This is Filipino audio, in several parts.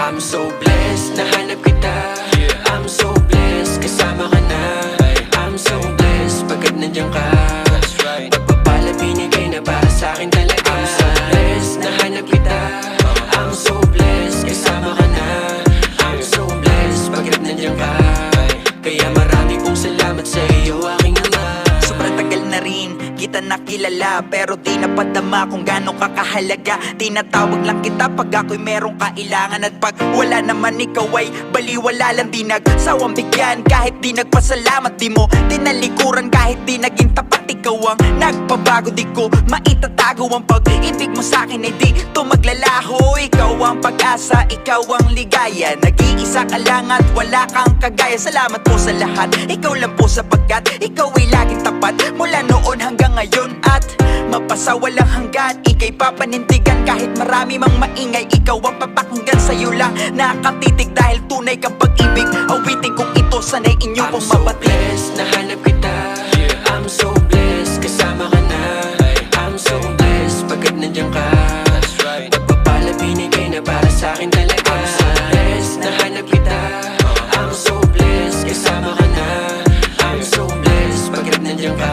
I'm so blessed, nahanap kita. I'm so blessed, kasama ka na. I'm so blessed, pagkat nandiyan ka. Pagpapala binigay na para sa'kin talaga. I'm so blessed, nahanap kita. I'm so blessed, kasama ka na. I'm so blessed, pagkat nandiyan ka. Kaya marami pong salamat sa iyo, aking ama. Sobrang tagal na rin kita nakilala, pero di napadama kung gano'ng kakahalaga. Tinatawag lang kita pag ako'y merong kailangan, at pag wala naman ikaw ay baliwala lang. Di nagsawang bigyan kahit di nagpasalamat, di mo tinalikuran kahit di naging tapat. Ikaw ang nagpabago, di ko maitatago ang pag-ibig mo sa'kin ay di to maglalaho. Ikaw ang pag-asa, ikaw ang ligaya, nag-iisa ka lang at wala kang kagaya. Salamat po sa lahat, ikaw lang po sapagkat ikaw ay laging tapat mula noon hanggang ngayon at mapasawalang hanggan. Ika'y papanindigan kahit marami mang maingay. Ikaw ang papakinggan, sa'yo lang nakatitig dahil tunay kang pag-ibig. Awitin kong ito, sanay inyo pong mabatid. I'm so blessed, nahanap kita. I'm so blessed, kasama ka na. I'm so blessed, pagkat nandiyan ka. Pagpapala binigay na para sa'kin talaga. I'm so blessed, nahanap kita. I'm so blessed, kasama ka na. I'm so blessed, pagkat nandiyan ka.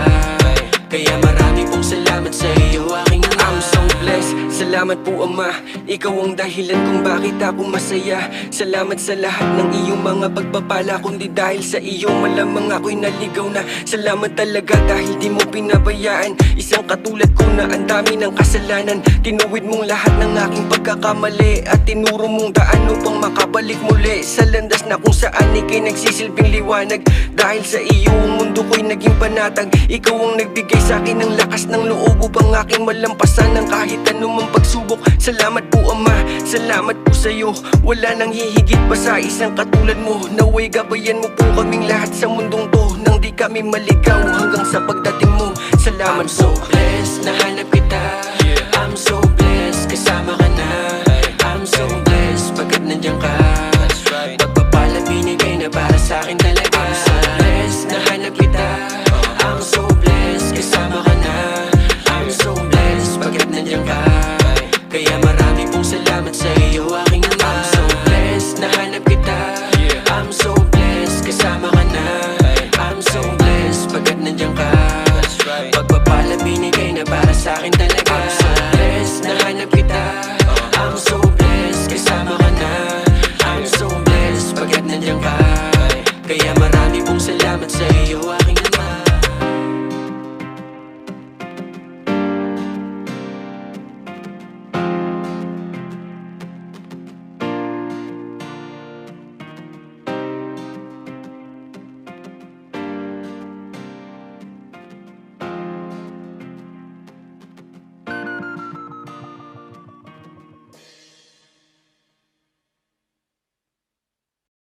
Kaya marami pong salamat sa iyo, aking ama. I'm so blessed, salamat po Ama. Ikaw ang dahilan kung bakit ako masaya. Salamat sa lahat ng iyong mga pagpapala. Kundi dahil sa iyo malamang ako'y naligaw na. Salamat talaga dahil di mo pinabayaan isang katulad ko na ang dami ng kasalanan. Tinuwid mong lahat ng aking pagkakamali at tinuro mong daan upang makabalik muli sa landas na kung saan ika'y nagsisilbing liwanag. Dahil sa iyo ang mundo ko'y naging panatag. Ikaw ang nagbigay sa akin ng lakas ng loob upang aking malampasan ng kahit anumang pagsubok. Salamat po Ama, salamat po sa'yo. Wala nang hihigit pa sa isang katulad mo. Naway gabayan mo po kaming lahat sa mundong to, nang di kami maligaw hanggang sa pagdating mo. Salamat I'm so po. blessed, nahanap kita. I'm so blessed, kasama ka na. I'm so blessed, pagkat nandiyan ka. Pagpapala binigay na para sa'kin talaga. I'm so blessed, nahanap kita. I'm so blessed, kasama ka na. I'm so blessed, pagkat nandiyan ka. Kaya marami pong salamat sa iyo, aking ama. I'm so blessed, nahanap kita. I'm so blessed, kasama ka na. I'm so blessed, pagkat nandiyan ka. Pagpapala binigay na para sa'kin talaga. I'm so blessed, nahanap kita. I'm so blessed, kasama ka na. I'm so blessed, pagkat nandiyan ka. Kaya marami pong salamat sa iyo,